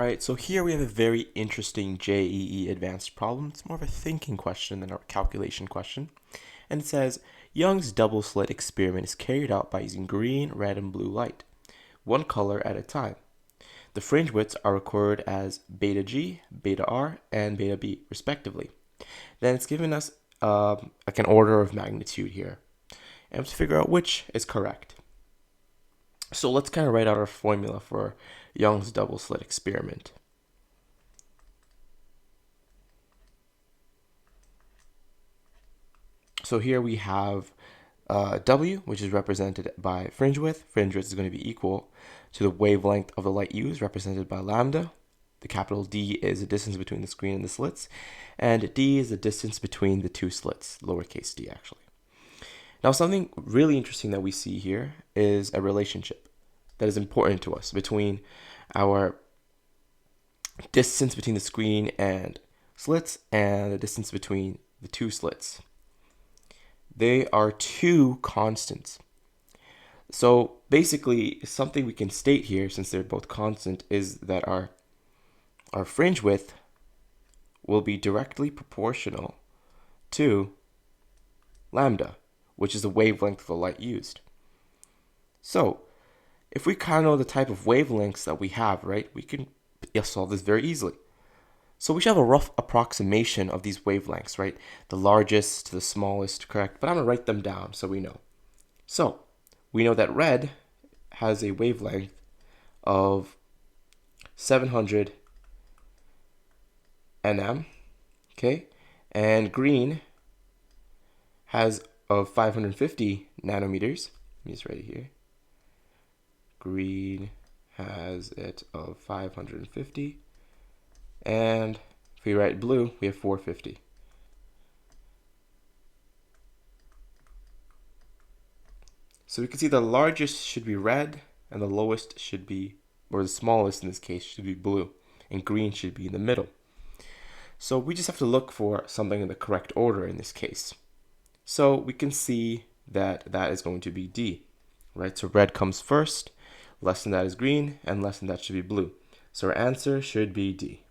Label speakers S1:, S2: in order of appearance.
S1: Alright, so here we have a very interesting JEE advanced problem. It's more of a thinking question than a calculation question. And it says, Young's double slit experiment is carried out by using green, red, and blue light, one color at a time. The fringe widths are recorded as beta G, beta R, and beta B, respectively. Then it's given us like an order of magnitude here. And we have to figure out which is correct. So let's kind of write out our formula for Young's double slit experiment. So here we have W, which is represented by fringe width. Fringe width is going to be equal to the wavelength of the light used, represented by lambda. The capital D is the distance between the screen and the slits, and D is the distance between the two slits, lowercase d actually. Now something really interesting that we see here is a relationship that is important to us between our distance between the screen and slits and the distance between the two slits. They are two constants. So basically something we can state here, since they're both constant, is that our fringe width will be directly proportional to lambda, which is the wavelength of the light used. So if we kind of know the type of wavelengths that we have, right, we can solve this very easily. So we should have a rough approximation of these wavelengths, right? The largest to the smallest, correct? But I'm going to write them down so we know. So we know that red has a wavelength of 700 nm, okay? And green has of 550 nanometers. Let me just write it here. Green has it of 550. And if we write blue, we have 450. So we can see the largest should be red, and the lowest should be, or the smallest in this case, should be blue, and green should be in the middle. So we just have to look for something in the correct order in this case. So we can see that that is going to be D, right? So red comes first, less than that is green, and less than that should be blue. So our answer should be D.